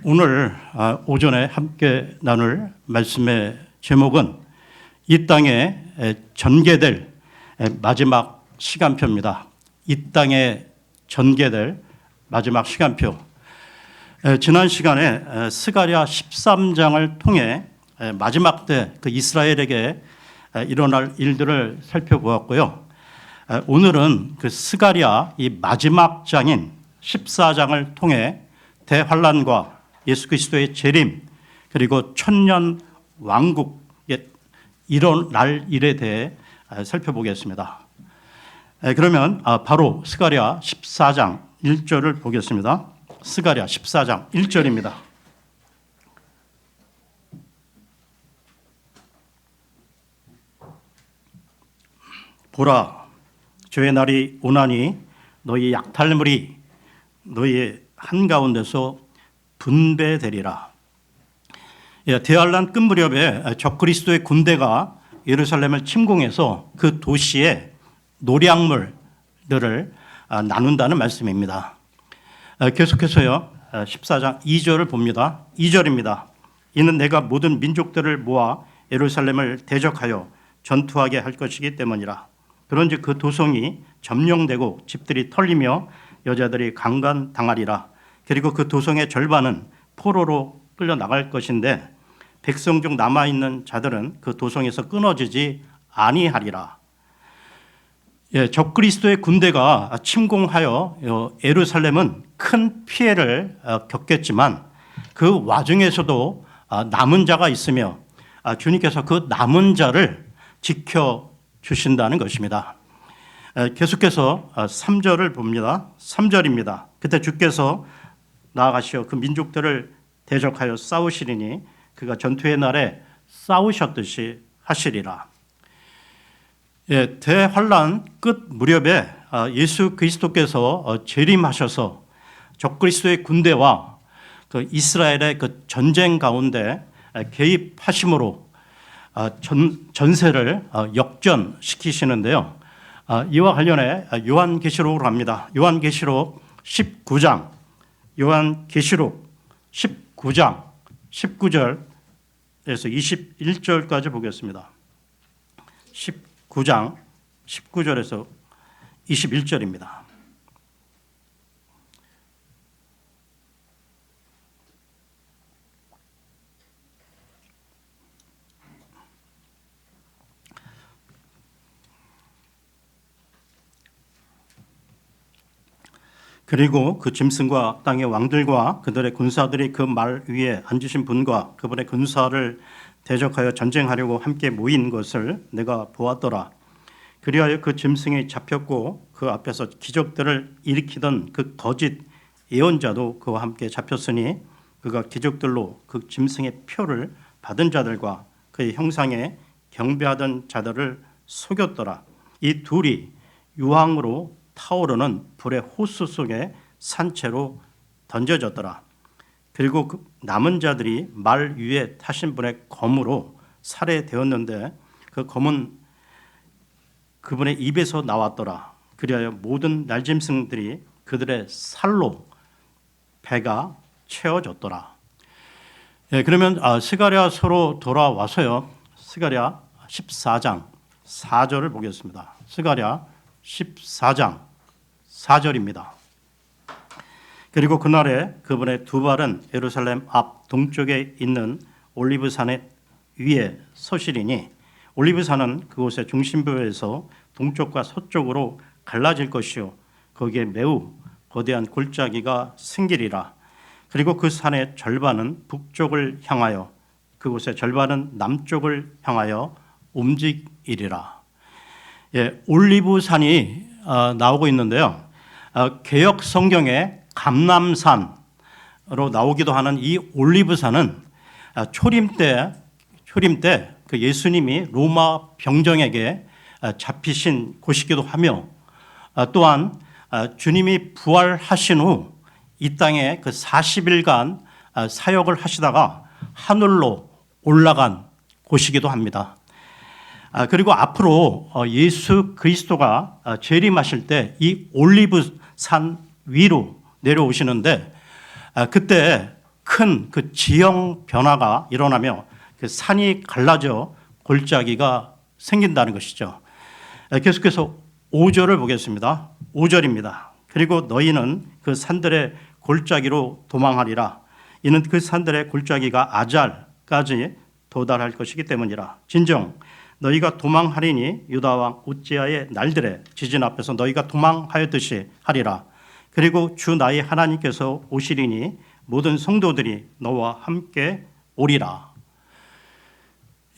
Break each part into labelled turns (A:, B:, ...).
A: 오늘 오전에 함께 나눌 말씀의 제목은 이 땅에 전개될 마지막 시간표입니다. 이 땅에 전개될 마지막 시간표. 지난 시간에 스가랴 13장을 통해 마지막 때 그 이스라엘에게 일어날 일들을 살펴보았고요. 오늘은 그 스가랴 이 마지막 장인 14장을 통해 대환란과 예수 그리스도의 재림 그리고 천년 왕국에 일어날 일에 대해 살펴보겠습니다. 그러면 바로 스가랴 14장 1절을 보겠습니다. 스가랴 14장 1절입니다. 보라, 주의 날이 오나니 너희 약탈물이 너희의 한가운데서 분배되리라. 대환란 끝 무렵에 적그리스도의 군대가 예루살렘을 침공해서 그 도시에 노량물들을 나눈다는 말씀입니다. 계속해서요 14장 2절을 봅니다. 2절입니다. 이는 내가 모든 민족들을 모아 예루살렘을 대적하여 전투하게 할 것이기 때문이라. 그런즉 그 도성이 점령되고 집들이 털리며 여자들이 강간당하리라. 그리고 그 도성의 절반은 포로로 끌려나갈 것인데 백성 중 남아있는 자들은 그 도성에서 끊어지지 아니하리라. 적그리스도의 군대가 침공하여 예루살렘은 큰 피해를 겪겠지만 그 와중에서도 남은 자가 있으며 주님께서 그 남은 자를 지켜주신다는 것입니다. 계속해서 3절을 봅니다. 3절입니다. 그때 주께서 나아가시어 그 민족들을 대적하여 싸우시리니 그가 전투의 날에 싸우셨듯이 하시리라. 대환란 끝 무렵에 예수 그리스도께서 재림하셔서 적그리스도의 군대와 그 이스라엘의 그 전쟁 가운데 개입하심으로 전세를 역전시키시는데요. 이와 관련해 요한계시록으로 갑니다. 요한계시록 19장, 요한계시록 19장 19절에서 21절까지 보겠습니다. 19장 19절에서 21절입니다. 그리고 그 짐승과 땅의 왕들과 그들의 군사들이 그 말 위에 앉으신 분과 그분의 군사를 대적하여 전쟁하려고 함께 모인 것을 내가 보았더라. 그리하여 그 짐승이 잡혔고 그 앞에서 기적들을 일으키던 그 거짓 예언자도 그와 함께 잡혔으니 그가 기적들로 그 짐승의 표를 받은 자들과 그의 형상에 경배하던 자들을 속였더라. 이 둘이 유황으로 타오르는 불의 호수 속에 산채로 던져졌더라. 그리고 그 남은 자들이 말 위에 타신 분의 검으로 살해되었는데 그 검은 그분의 입에서 나왔더라. 그리하여 모든 날짐승들이 그들의 살로 배가 채워졌더라. 그러면 스가랴서로 돌아와서요. 스가랴 14장 4절을 보겠습니다. 스가랴 14장 4절입니다. 그리고 그날에 그분의 두 발은 예루살렘 앞 동쪽에 있는 올리브산 위에 서시리니 올리브산은 그곳의 중심부에서 동쪽과 서쪽으로 갈라질 것이요 거기에 매우 거대한 골짜기가 생기리라. 그리고 그 산의 절반은 북쪽을 향하여 그곳의 절반은 남쪽을 향하여 움직이리라. 올리브산이 나오고 있는데요. 개역 성경에 감람산으로 나오기도 하는 이 올리브산은 초림 때 그 예수님이 로마 병정에게 잡히신 곳이기도 하며 또한 주님이 부활하신 후 이 땅에 그 40일간 사역을 하시다가 하늘로 올라간 곳이기도 합니다. 그리고 앞으로 예수 그리스도가 재림하실 때 이 올리브산 위로 내려오시는데 그때 큰 그 지형 변화가 일어나며 그 산이 갈라져 골짜기가 생긴다는 것이죠. 계속해서 5절을 보겠습니다. 5절입니다. 그리고 너희는 그 산들의 골짜기로 도망하리라. 이는 그 산들의 골짜기가 아잘까지 도달할 것이기 때문이라. 진정 너희가 도망하리니 유다 왕 우지야의 날들에 지진 앞에서 너희가 도망하였듯이 하리라. 그리고 주 나의 하나님께서 오시리니 모든 성도들이 너와 함께 오리라.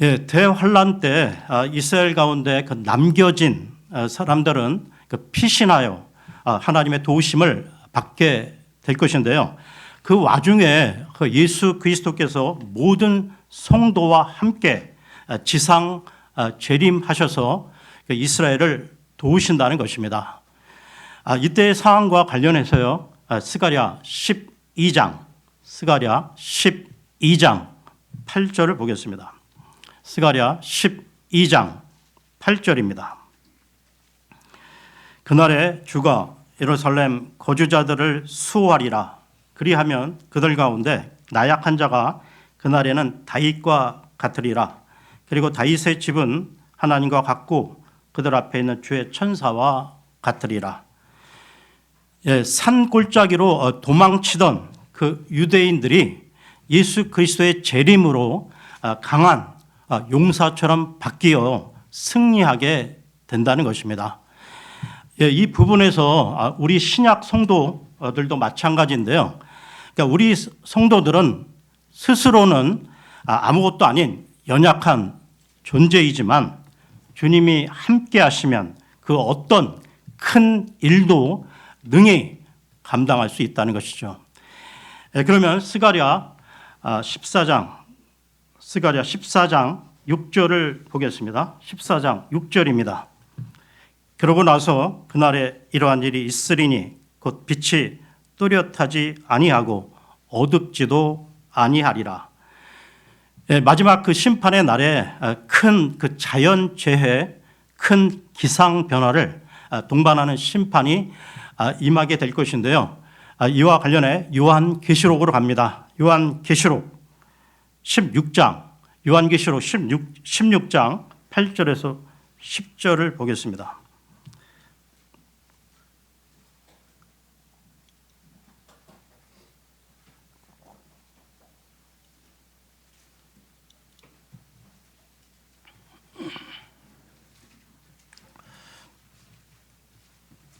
A: 예, 대환란 때 이스라엘 가운데 그 남겨진 사람들은 그 피신하여 하나님의 도우심을 받게 될 것인데요. 그 와중에 그 예수 그리스도께서 모든 성도와 함께 지상 재림하셔서 이스라엘을 도우신다는 것입니다. 이때의 상황과 관련해서요, 스가랴 12장 8절을 보겠습니다. 스가랴 12장 8절입니다. 그날에 주가 예루살렘 거주자들을 수호하리라. 그리하면 그들 가운데 나약한 자가 그날에는 다윗과 같으리라. 그리고 다윗의 집은 하나님과 같고 그들 앞에 있는 주의 천사와 같으리라. 예, 산 골짜기로 도망치던 그 유대인들이 예수 그리스도의 재림으로 강한 용사처럼 바뀌어 승리하게 된다는 것입니다. 예, 이 부분에서 우리 신약 성도들도 마찬가지인데요. 그러니까 우리 성도들은 스스로는 아무것도 아닌 연약한 존재이지만 주님이 함께 하시면 그 어떤 큰 일도 능히 감당할 수 있다는 것이죠. 그러면 스가랴 14장 6절을 보겠습니다. 14장 6절입니다. 그러고 나서 그날에 이러한 일이 있으리니 곧 빛이 또렷하지 아니하고 어둡지도 아니하리라. 마지막 그 심판의 날에 큰 그 자연 재해, 큰 기상 변화를 동반하는 심판이 임하게 될 것인데요. 이와 관련해 요한계시록으로 갑니다. 요한계시록 16장 16장 8절에서 10절을 보겠습니다.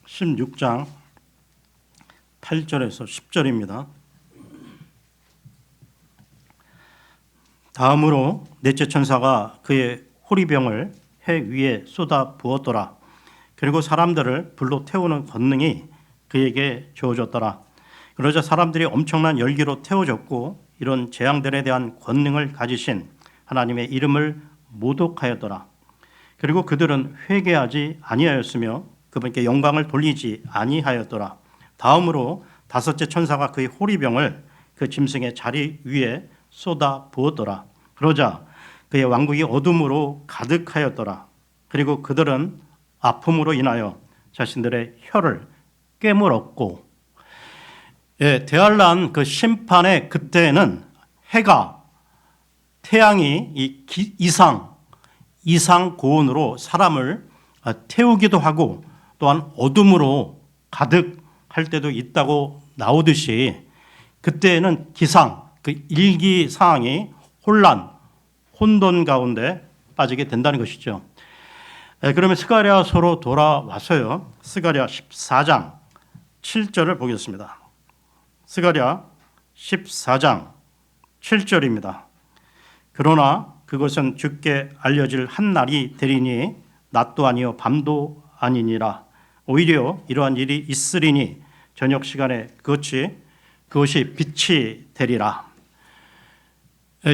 A: (16장) 8절에서 10절입니다. 다음으로 넷째 천사가 그의 호리병을 해 위에 쏟아 부었더라. 그리고 사람들을 불로 태우는 권능이 그에게 주어졌더라. 그러자 사람들이 엄청난 열기로 태워졌고 이런 재앙들에 대한 권능을 가지신 하나님의 이름을 모독하였더라. 그리고 그들은 회개하지 아니하였으며 그분께 영광을 돌리지 아니하였더라. 다음으로 다섯째 천사가 그의 호리병을 그 짐승의 자리 위에 쏟아 부었더라. 그러자 그의 왕국이 어둠으로 가득하였더라. 그리고 그들은 아픔으로 인하여 자신들의 혀를 깨물었고, 대환란 그 심판의 그때에는 해가 태양이 이상 고온으로 사람을 태우기도 하고 또한 어둠으로 가득할 때도 있다고 나오듯이 그때에는 기상, 그 일기 상황이 혼돈 가운데 빠지게 된다는 것이죠. 그러면 스가랴서로 돌아와서요. 스가랴 14장 7절을 보겠습니다. 스가랴 14장 7절입니다. 그러나 그것은 주께 알려질 한 날이 되리니 낮도 아니요 밤도 아니니라. 오히려 이러한 일이 있으리니 저녁 시간에 그것이 빛이 되리라.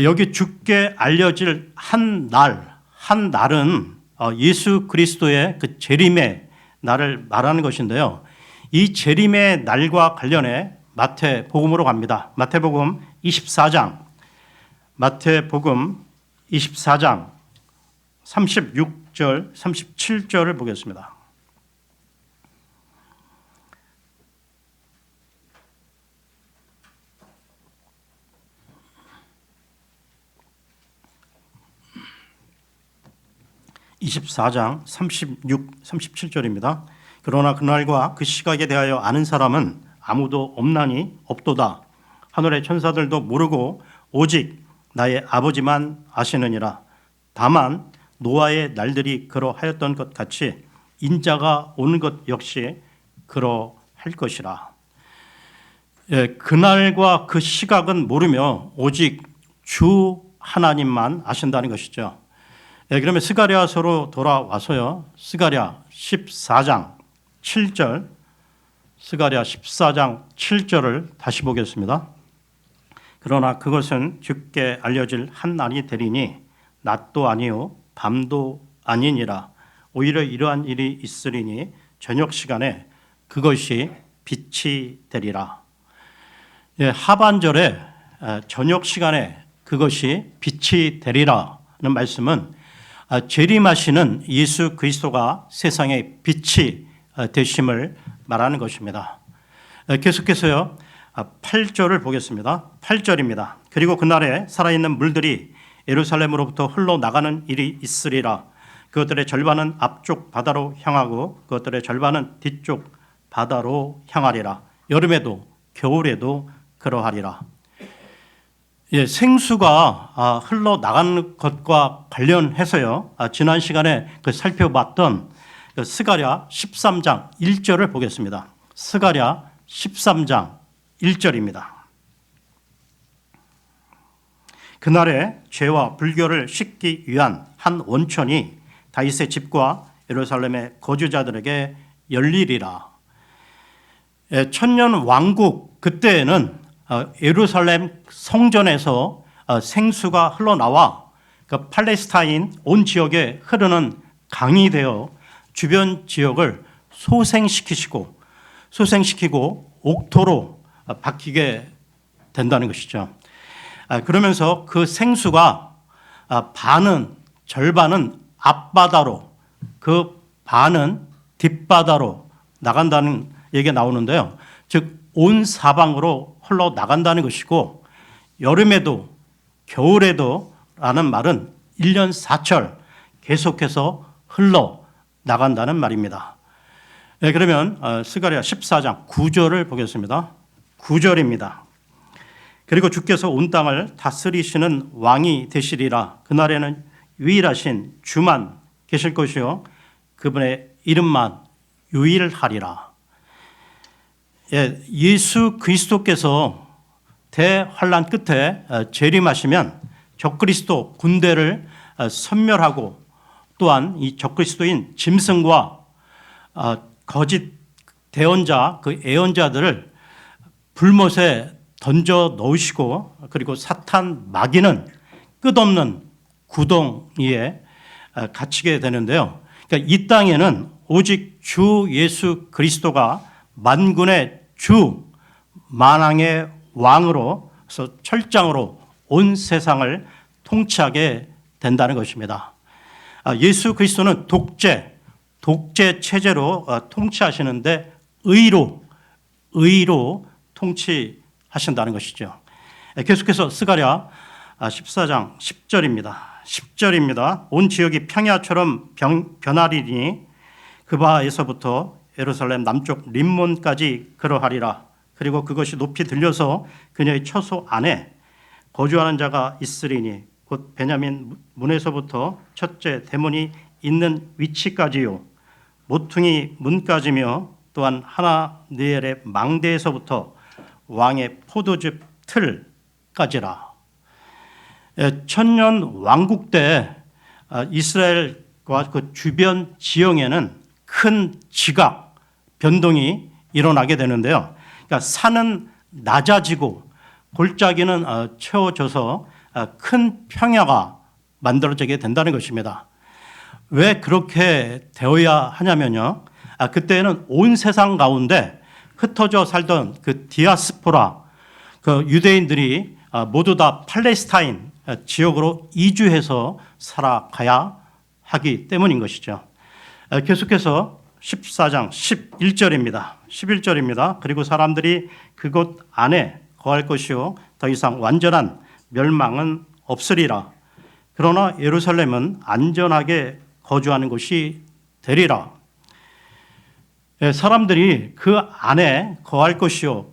A: 여기 주께 알려질 한 날은 예수 그리스도의 그 재림의 날을 말하는 것인데요. 이 재림의 날과 관련해 마태복음으로 갑니다. 마태복음 24장 36절, 37절을 보겠습니다. 24장 36, 37절입니다. 그러나 그날과 그 시각에 대하여 아는 사람은 아무도 없나니 없도다. 하늘의 천사들도 모르고 오직 나의 아버지만 아시느니라. 다만 노아의 날들이 그러하였던 것 같이 인자가 오는 것 역시 그러할 것이라. 그날과 그 시각은 모르며 오직 주 하나님만 아신다는 것이죠. 그러면 스가랴서로 돌아와서요. 스가랴 14장 7절, 스가랴 14장 7절을 다시 보겠습니다. 그러나 그것은 주께 알려질 한 날이 되리니 낮도 아니요 밤도 아니니라. 오히려 이러한 일이 있으리니 저녁 시간에 그것이 빛이 되리라. 하반절에 저녁 시간에 그것이 빛이 되리라는 말씀은 재림하시는 예수 그리스도가 세상의 빛이 되심을 말하는 것입니다. 계속해서요 8절을 보겠습니다. 8절입니다. 그리고 그날에 살아있는 물들이 예루살렘으로부터 흘러나가는 일이 있으리라. 그것들의 절반은 앞쪽 바다로 향하고 그것들의 절반은 뒤쪽 바다로 향하리라. 여름에도 겨울에도 그러하리라. 생수가 흘러나가는 것과 관련해서요. 지난 시간에 살펴봤던 스가랴 13장 1절을 보겠습니다. 스가랴 13장 1절입니다. 그날에 죄와 불교를 씻기 위한 한 원천이 다윗의 집과 예루살렘의 거주자들에게 열리리라. 천년 왕국 그때에는 예루살렘 성전에서 생수가 흘러나와 그 팔레스타인 온 지역에 흐르는 강이 되어 주변 지역을 소생시키고 옥토로 바뀌게 된다는 것이죠. 그러면서 그 생수가 절반은 앞바다로, 그 반은 뒷바다로 나간다는 얘기가 나오는데요. 즉 온 사방으로 흘러나간다는 것이고 여름에도 겨울에도 라는 말은 1년 4철 계속해서 흘러나간다는 말입니다. 그러면 스가랴 14장 9절을 보겠습니다. 9절입니다. 그리고 주께서 온 땅을 다스리시는 왕이 되시리라. 그날에는 유일하신 주만 계실 것이요 그분의 이름만 유일하리라. 예수 그리스도께서 대환란 끝에 재림하시면 적그리스도 군대를 섬멸하고 또한 이 적그리스도인 짐승과 거짓 대언자 그 애언자들을 불못에 던져 넣으시고 그리고 사탄 마귀는 끝없는 구덩 위에 갇히게 되는데요. 그러니까 이 땅에는 오직 주 예수 그리스도가 만군의 주 만왕의 왕으로서 철장으로 온 세상을 통치하게 된다는 것입니다. 예수 그리스도는 독재 체제로 통치하시는데 의로 통치하신다는 것이죠. 계속해서 스가랴 14장 10절입니다. 온 지역이 평야처럼 변하리니 그 바에서부터 예루살렘 남쪽 림몬까지 그러하리라. 그리고 그것이 높이 들려서 그녀의 처소 안에 거주하는 자가 있으리니 곧 베냐민 문에서부터 첫째 대문이 있는 위치까지요 모퉁이 문까지며 또한 하나니엘의 망대에서부터 왕의 포도즙 틀까지라. 천년 왕국 때 이스라엘과 그 주변 지형에는 큰 지각 변동이 일어나게 되는데요. 그러니까 산은 낮아지고 골짜기는 채워져서 큰 평야가 만들어지게 된다는 것입니다. 왜 그렇게 되어야 하냐면요. 그때는 온 세상 가운데 흩어져 살던 그 디아스포라 그 유대인들이 모두 다 팔레스타인 지역으로 이주해서 살아가야 하기 때문인 것이죠. 계속해서 14장 11절입니다. 그리고 사람들이 그곳 안에 거할 것이요 더 이상 완전한 멸망은 없으리라. 그러나 예루살렘은 안전하게 거주하는 곳이 되리라. 사람들이 그 안에 거할 것이요.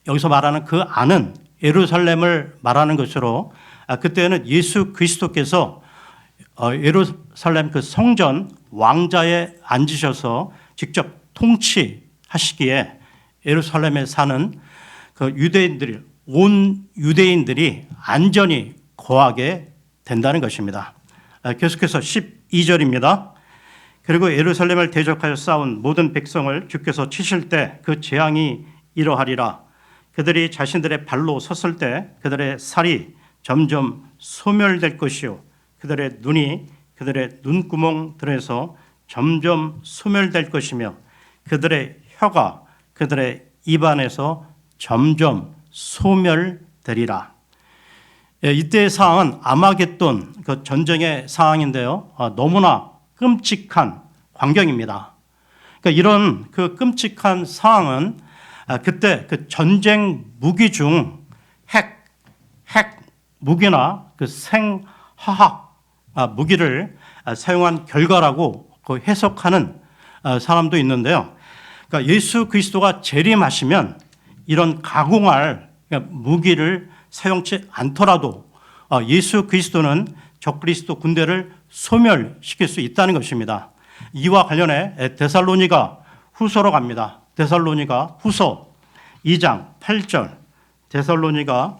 A: 여기서 말하는 그 안은 예루살렘을 말하는 것으로 그때는 예수 그리스도께서 예루살렘 그 성전 왕자에 앉으셔서 직접 통치하시기에 예루살렘에 사는 그 온 유대인들이 안전히 거하게 된다는 것입니다. 계속해서 12절입니다. 그리고 예루살렘을 대적하여 싸운 모든 백성을 주께서 치실 때 그 재앙이 이러하리라. 그들이 자신들의 발로 섰을 때 그들의 살이 점점 소멸될 것이요 그들의 눈이 그들의 눈구멍들에서 점점 소멸될 것이며 그들의 혀가 그들의 입안에서 점점 소멸되리라. 이때의 상황은 아마겟돈 그 전쟁의 상황인데요. 너무나 끔찍한 광경입니다. 그러니까 이런 그 끔찍한 상황은 그때 그 전쟁 무기 중 핵 무기나 그 생화학 무기를 사용한 결과라고 해석하는 사람도 있는데요. 그러니까 예수 그리스도가 재림하시면 이런 가공할 무기를 사용치 않더라도 예수 그리스도는 적그리스도 군대를 소멸시킬 수 있다는 것입니다. 이와 관련해 데살로니가 후서로 갑니다. 데살로니가 후서 2장 8절, 데살로니가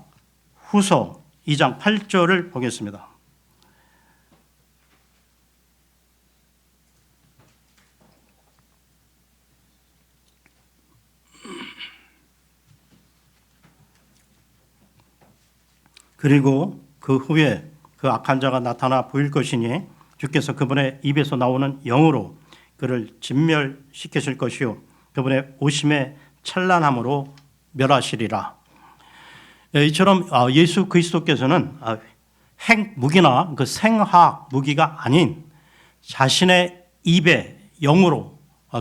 A: 후서 2장 8절을 보겠습니다. 그리고 그 후에 그 악한 자가 나타나 보일 것이니 주께서 그분의 입에서 나오는 영으로 그를 진멸시키실 것이요 그분의 오심의 찬란함으로 멸하시리라. 이처럼 예수 그리스도께서는 핵 무기나 그 생화학 무기가 아닌 자신의 입의 영으로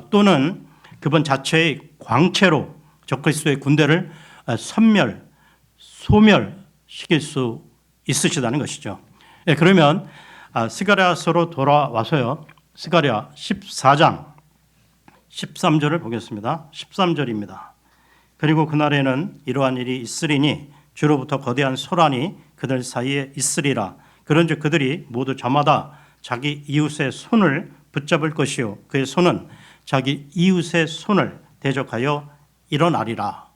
A: 또는 그분 자체의 광채로 적그리스도의 군대를 소멸시킬 수 있으시다는 것이죠. 그러면 스가랴서로 돌아와서요. 스가랴 14장 13절을 보겠습니다. 13절입니다. 그리고 그날에는 이러한 일이 있으리니 주로부터 거대한 소란이 그들 사이에 있으리라. 그런즉 그들이 모두 저마다 자기 이웃의 손을 붙잡을 것이요 그의 손은 자기 이웃의 손을 대적하여 일어나리라.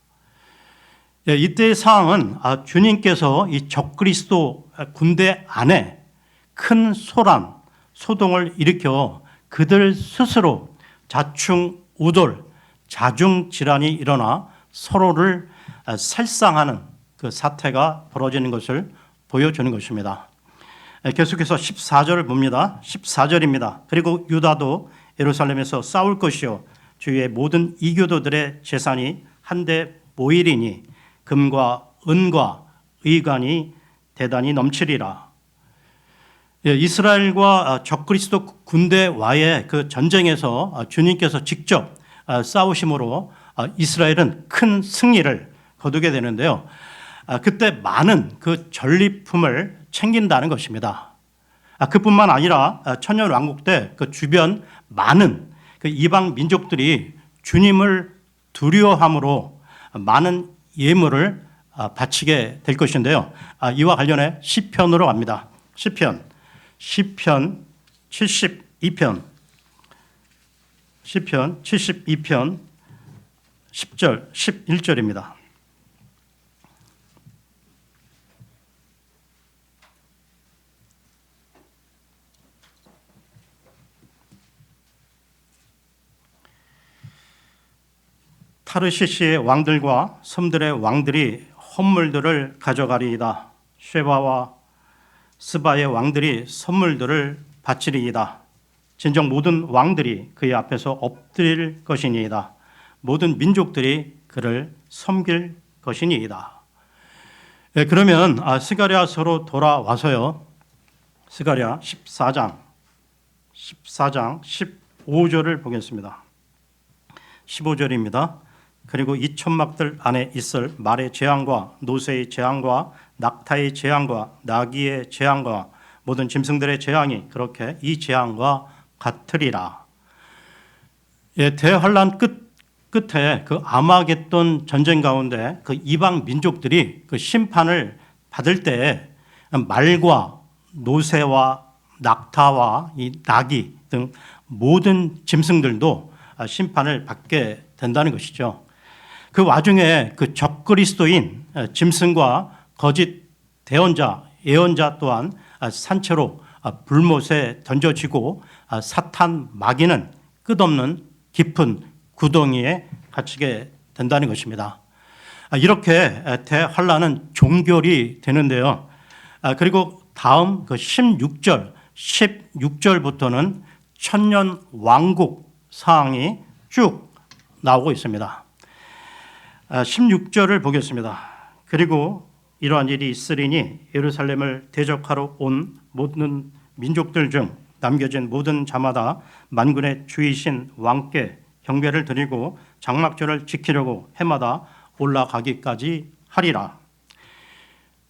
A: 이때의 상황은 주님께서 이 적그리스도 군대 안에 큰 소동을 일으켜 그들 스스로 자충우돌, 자중질환이 일어나 서로를 살상하는 그 사태가 벌어지는 것을 보여주는 것입니다. 계속해서 14절을 봅니다. 14절입니다. 그리고 유다도 예루살렘에서 싸울 것이요 주위의 모든 이교도들의 재산이 한데 모이리니 금과 은과 의관이 대단히 넘치리라. 이스라엘과 적그리스도 군대와의 그 전쟁에서 주님께서 직접 싸우심으로 이스라엘은 큰 승리를 거두게 되는데요. 그때 많은 그 전리품을 챙긴다는 것입니다. 그뿐만 아니라 천년왕국 때 그 주변 많은 그 이방 민족들이 주님을 두려워함으로 많은 예물을 바치게 될 것인데요. 이와 관련해 시편으로 갑니다. 시편 72편 10절 11절입니다. 타르시시의 왕들과 섬들의 왕들이 헌물들을 가져가리이다. 쉐바와 스바의 왕들이 선물들을 바치리이다. 진정 모든 왕들이 그의 앞에서 엎드릴 것이니이다. 모든 민족들이 그를 섬길 것이니이다. 그러면 스가랴서로 돌아와서요. 스가랴 14장 15절을 보겠습니다. 15절입니다. 그리고 이 천막들 안에 있을 말의 재앙과 노새의 재앙과 낙타의 재앙과 나귀의 재앙과 모든 짐승들의 재앙이 그렇게 이 재앙과 같으리라. 예, 대환란 끝에 그 아마겟돈 전쟁 가운데 그 이방 민족들이 그 심판을 받을 때 말과 노새와 낙타와 이 나귀 등 모든 짐승들도 심판을 받게 된다는 것이죠. 그 와중에 그 적그리스도인 짐승과 거짓 대언자, 예언자 또한 산채로 불못에 던져지고 사탄 마귀는 끝없는 깊은 구덩이에 갇히게 된다는 것입니다. 이렇게 대환란은 종결이 되는데요. 그리고 다음 그 16절부터는 천년 왕국 사항이 쭉 나오고 있습니다. 16절을 보겠습니다. 그리고 이러한 일이 있으리니 예루살렘을 대적하러 온 모든 민족들 중 남겨진 모든 자마다 만군의 주이신 왕께 경배를 드리고 장막절을 지키려고 해마다 올라가기까지 하리라.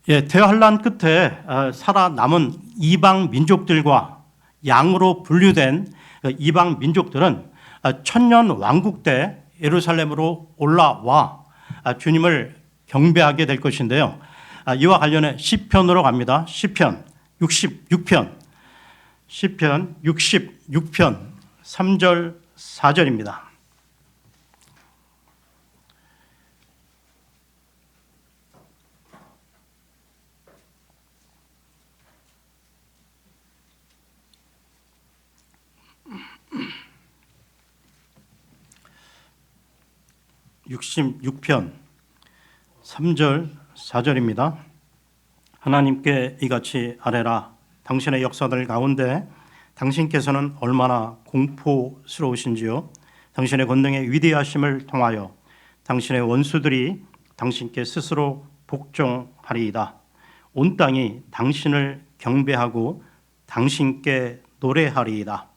A: 예, 대환란 끝에 살아남은 이방 민족들과 양으로 분류된 이방 민족들은 천년 왕국 때 예루살렘으로 올라와 주님을 경배하게 될 것인데요. 이와 관련해 시편으로 갑니다. 시편 66편 3절 4절입니다. (66편) 3절 4절입니다. 하나님께 이같이 아뢰라. 당신의 역사들 가운데 당신께서는 얼마나 공포스러우신지요. 당신의 권능의 위대하심을 통하여 당신의 원수들이 당신께 스스로 복종하리이다. 온 땅이 당신을 경배하고 당신께 노래하리이다.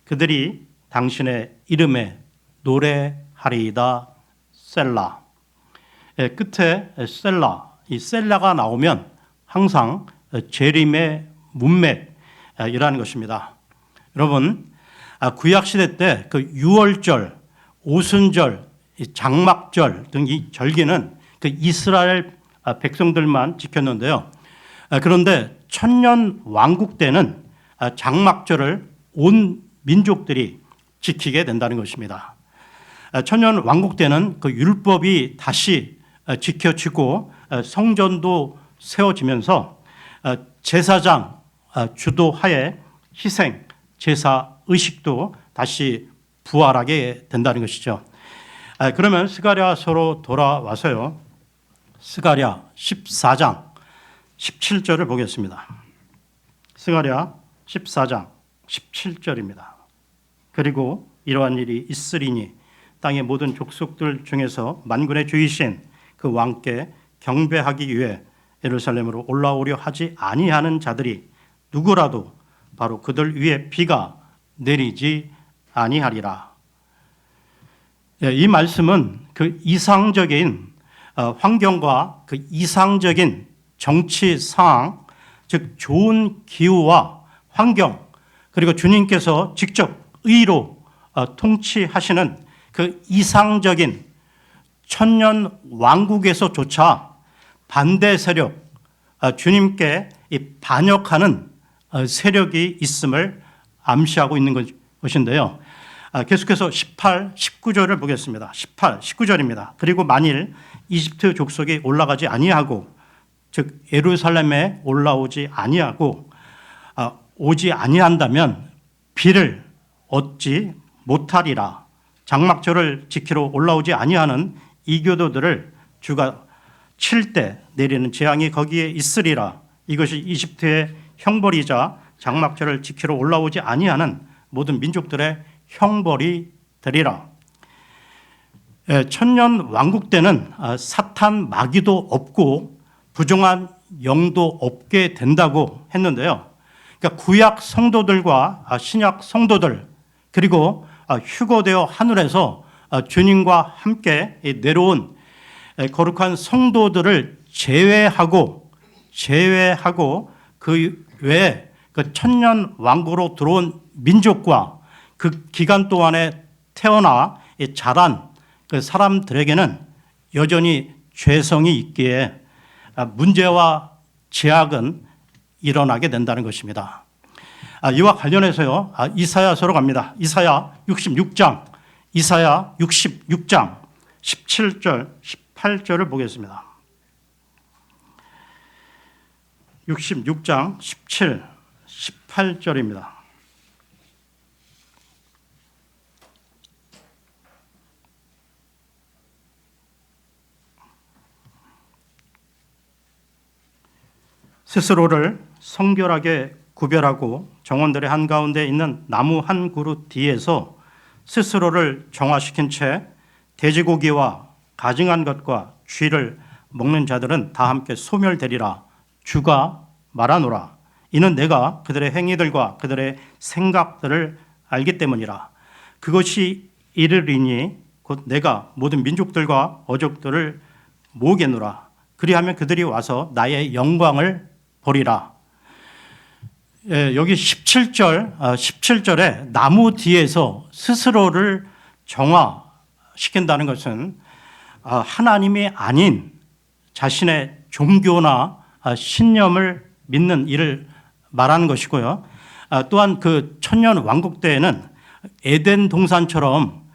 A: 그들이 당신의 이름에 노래하리이다. 셀라. 끝에 셀라, 이 셀라가 나오면 항상 재림의 문맥이라는 것입니다. 여러분, 구약 시대 때 그 유월절, 오순절, 장막절 등 이 절기는 그 이스라엘 백성들만 지켰는데요. 그런데 천년 왕국 때는 장막절을 온 민족들이 지키게 된다는 것입니다. 천년 왕국 때는 그 율법이 다시 지켜지고 성전도 세워지면서 제사장 주도하에 희생 제사 의식도 다시 부활하게 된다는 것이죠. 그러면 스가랴서로 돌아와서요. 스가랴 14장 17절을 보겠습니다. 스가랴 14장 17절입니다. 그리고 이러한 일이 있으리니 땅의 모든 족속들 중에서 만군의 주이신 그 왕께 경배하기 위해 예루살렘으로 올라오려 하지 아니하는 자들이 누구라도 바로 그들 위에 비가 내리지 아니하리라. 이 말씀은 그 이상적인 환경과 그 이상적인 정치 상황, 즉 좋은 기후와 환경, 그리고 주님께서 직접 의로 통치하시는 그 이상적인 천년 왕국에서조차 반대 세력, 주님께 반역하는 세력이 있음을 암시하고 있는 것인데요. 계속해서 18, 19절을 보겠습니다. 18, 19절입니다. 그리고 만일 이집트 족속이 올라가지 아니하고, 즉 예루살렘에 올라오지 아니하고 오지 아니한다면 비를 얻지 못하리라. 장막절을 지키러 올라오지 아니하는 이교도들을 주가 칠 때 내리는 재앙이 거기에 있으리라. 이것이 이집트의 형벌이자 장막절을 지키러 올라오지 아니하는 모든 민족들의 형벌이 되리라. 천년 왕국 때는 사탄 마귀도 없고 부정한 영도 없게 된다고 했는데요. 그러니까 구약 성도들과 신약 성도들, 그리고 휴거되어 하늘에서 주님과 함께 내려온 거룩한 성도들을 제외하고 그 외에 그 천년 왕국으로 들어온 민족과 그 기간 동안에 태어나 자란 그 사람들에게는 여전히 죄성이 있기에 문제와 제약은 일어나게 된다는 것입니다. 이와 관련해서요, 이사야서로 갑니다. 이사야 66장, 이사야 66장 17절, 18절을 보겠습니다. 66장 17, 18절입니다. 스스로를 성결하게 구별하고 정원들의 한가운데 있는 나무 한 그루 뒤에서 스스로를 정화시킨 채 돼지고기와 가증한 것과 쥐를 먹는 자들은 다 함께 소멸되리라. 주가 말하노라. 이는 내가 그들의 행위들과 그들의 생각들을 알기 때문이라. 그것이 이르리니 곧 내가 모든 민족들과 어족들을 모으겠노라. 그리하면 그들이 와서 나의 영광을 보리라. 여기 17절에 나무 뒤에서 스스로를 정화시킨다는 것은 하나님이 아닌 자신의 종교나 신념을 믿는 일을 말하는 것이고요. 또한 그 천년 왕국 때에는 에덴 동산처럼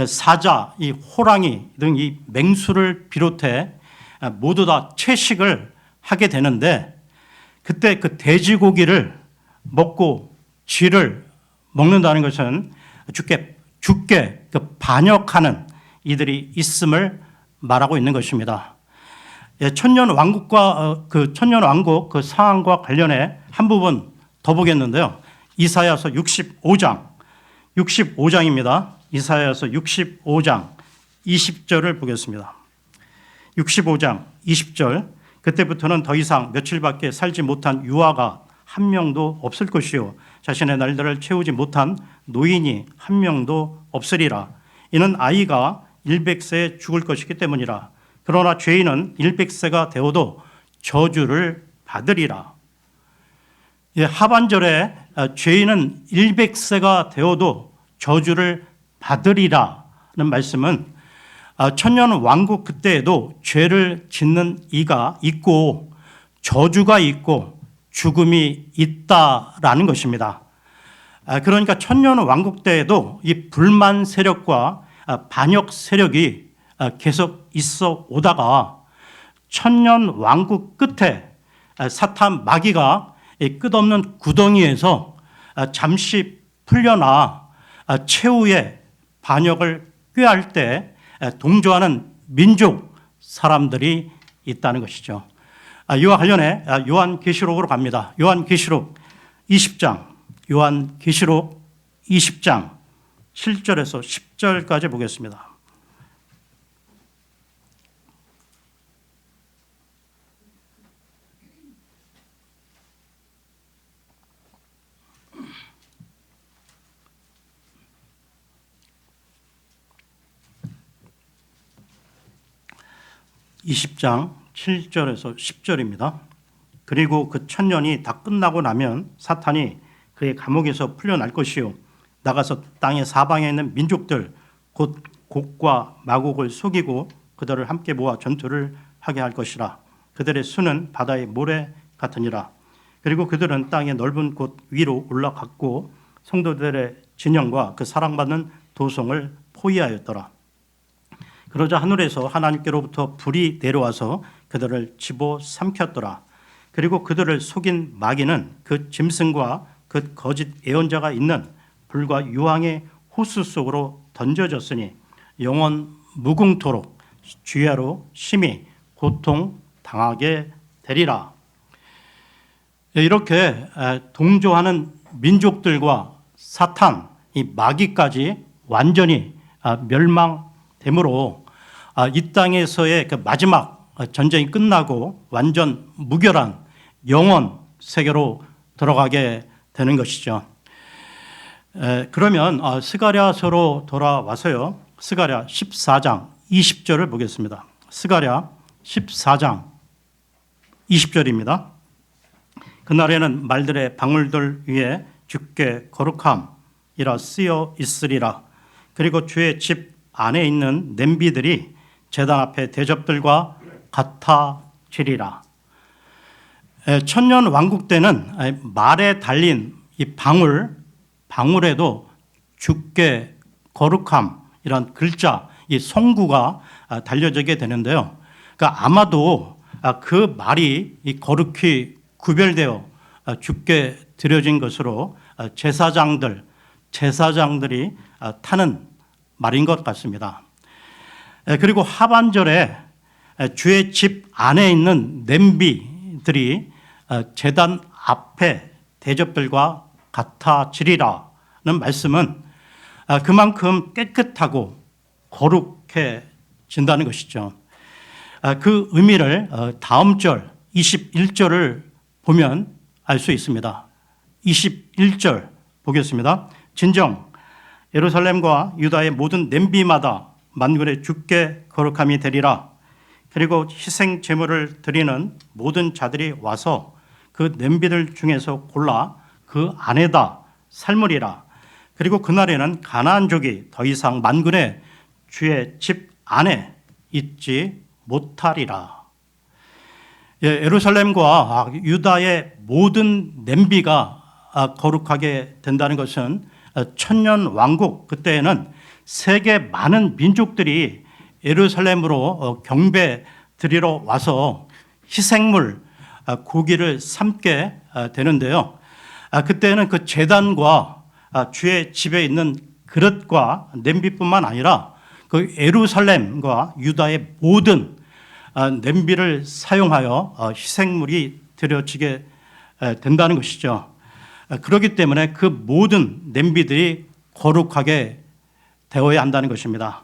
A: 사자, 이 호랑이 등 이 맹수를 비롯해 모두 다 채식을 하게 되는데 그때 그 돼지고기를 먹고 쥐를 먹는다는 것은 죽게 그 반역하는 이들이 있음을 말하고 있는 것입니다. 천년 왕국과 그 천년 왕국 그 상황과 관련해 한 부분 더 보겠는데요. 이사야서 65장입니다. 이사야서 65장 20절을 보겠습니다. 65장 20절. 그때부터는 더 이상 며칠밖에 살지 못한 유아가 한 명도 없을 것이요 자신의 날들을 채우지 못한 노인이 한 명도 없으리라. 이는 아이가 100세에 죽을 것이기 때문이라. 그러나 죄인은 100세가 되어도 저주를 받으리라. 하반절에 죄인은 100세가 되어도 저주를 받으리라는 말씀은 천년 왕국 그때에도 죄를 짓는 이가 있고 저주가 있고 죽음이 있다라는 것입니다. 그러니까 천년 왕국 때에도 이 불만 세력과 반역 세력이 계속 있어 오다가 천년 왕국 끝에 사탄 마귀가 끝없는 구덩이에서 잠시 풀려나 최후의 반역을 꾀할 때 동조하는 민족 사람들이 있다는 것이죠. 이와 관련해 요한계시록으로 갑니다. 요한계시록 20장 7절에서 10절까지 보겠습니다. (20장) 7절에서 10절입니다. 그리고 그 천년이 다 끝나고 나면 사탄이 그의 감옥에서 풀려날 것이요 나가서 땅의 사방에 있는 민족들 곧 곡과 마곡을 속이고 그들을 함께 모아 전투를 하게 할 것이라. 그들의 수는 바다의 모래 같으니라. 그리고 그들은 땅의 넓은 곳 위로 올라갔고 성도들의 진영과 그 사랑받는 도성을 포위하였더라. 그러자 하늘에서 하나님께로부터 불이 내려와서 그들을 집어삼켰더라. 그리고 그들을 속인 마귀는 그 짐승과 그 거짓 예언자가 있는 불과 유황의 호수 속으로 던져졌으니 영원 무궁토록 주야로 심히 고통당하게 되리라. 이렇게 동조하는 민족들과 사탄, 이 마귀까지 완전히 멸망되므로 이 땅에서의 그 마지막 전쟁이 끝나고 완전 무결한 영원 세계로 들어가게 되는 것이죠. 그러면 스가랴서로 돌아와서요. 스가랴 14장 20절을 보겠습니다. 스가랴 14장 20절입니다. 그날에는 말들의 방울들 위에 주께 거룩함이라 쓰여 있으리라. 그리고 주의 집 안에 있는 냄비들이 제단 앞에 대접들과 같아지리라. 천년 왕국 때는 말에 달린 이 방울에도 주께 거룩함이란 글자, 이 송구가 달려지게 되는데요. 그러니까 아마도 그 말이 이 거룩히 구별되어 주께 드려진 것으로 제사장들이 타는 말인 것 같습니다. 그리고 하반절에 주의 집 안에 있는 냄비들이 제단 앞에 대접들과 같아지리라는 말씀은 그만큼 깨끗하고 거룩해진다는 것이죠. 그 의미를 다음 절 21절을 보면 알 수 있습니다. 21절 보겠습니다. 진정 예루살렘과 유다의 모든 냄비마다 만군의 주께 거룩함이 되리라. 그리고 희생 제물을 드리는 모든 자들이 와서 그 냄비들 중에서 골라 그 안에다 삶으리라. 그리고 그날에는 가나안족이 더 이상 만군의 주의 집 안에 있지 못하리라. 예루살렘과 유다의 모든 냄비가 거룩하게 된다는 것은 천년 왕국 그때에는 세계 많은 민족들이 예루살렘으로 경배 드리러 와서 희생물 고기를 삶게 되는데요. 그때는 그 제단과 주의 집에 있는 그릇과 냄비뿐만 아니라 그 예루살렘과 유다의 모든 냄비를 사용하여 희생물이 드려지게 된다는 것이죠. 그렇기 때문에 그 모든 냄비들이 거룩하게 되어야 한다는 것입니다.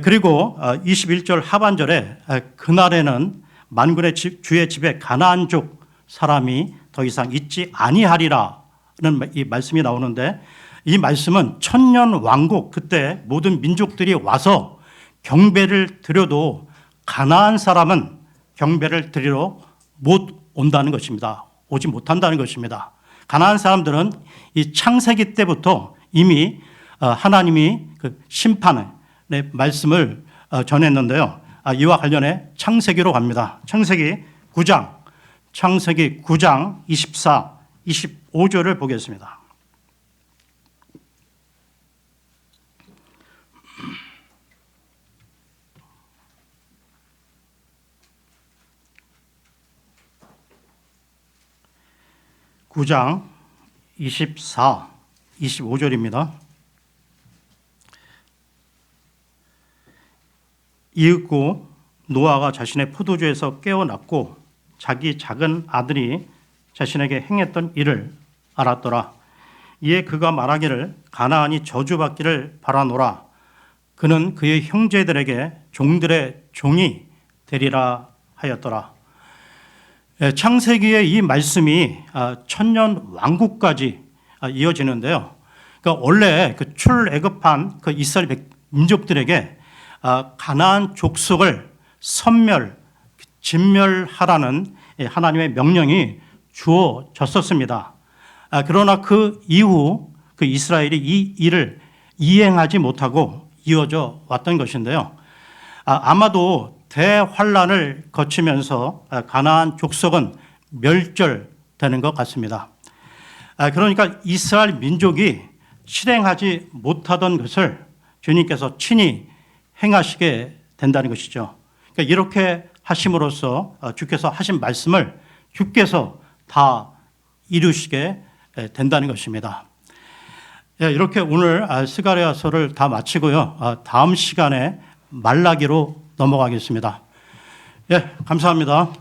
A: 그리고 21절 하반절에 그날에는 만군의 주의 집에 가나안족 사람이 더 이상 있지 아니하리라는 이 말씀이 나오는데, 이 말씀은 천년 왕국 그때 모든 민족들이 와서 경배를 드려도 가나안 사람은 경배를 드리러 못 온다는 것입니다. 오지 못한다는 것입니다. 가나안 사람들은 이 창세기 때부터 이미 하나님이 그 심판의 말씀을 전했는데요. 이와 관련해 창세기로 갑니다. 창세기 9장 24, 25절을 보겠습니다. (9장) 24, 25절입니다. 이윽고 노아가 자신의 포도주에서 깨어났고 자기 작은 아들이 자신에게 행했던 일을 알았더라. 이에 그가 말하기를 가나안이 저주받기를 바라노라. 그는 그의 형제들에게 종들의 종이 되리라 하였더라. 창세기의 이 말씀이 천년 왕국까지 이어지는데요. 그러니까 원래 그 출애굽한 그 이스라엘 민족들에게 가나안 족속을 진멸하라는 하나님의 명령이 주어졌었습니다. 그러나 그 이후 그 이스라엘이 이 일을 이행하지 못하고 이어져 왔던 것인데요. 아마도 대환란을 거치면서 가나안 족속은 멸절되는 것 같습니다. 그러니까 이스라엘 민족이 실행하지 못하던 것을 주님께서 친히 행하시게 된다는 것이죠. 그러니까 이렇게 하심으로써 주께서 하신 말씀을 주께서 다 이루시게 된다는 것입니다. 이렇게 오늘 스가랴서를 다 마치고요. 다음 시간에 말라기로 넘어가겠습니다. 감사합니다.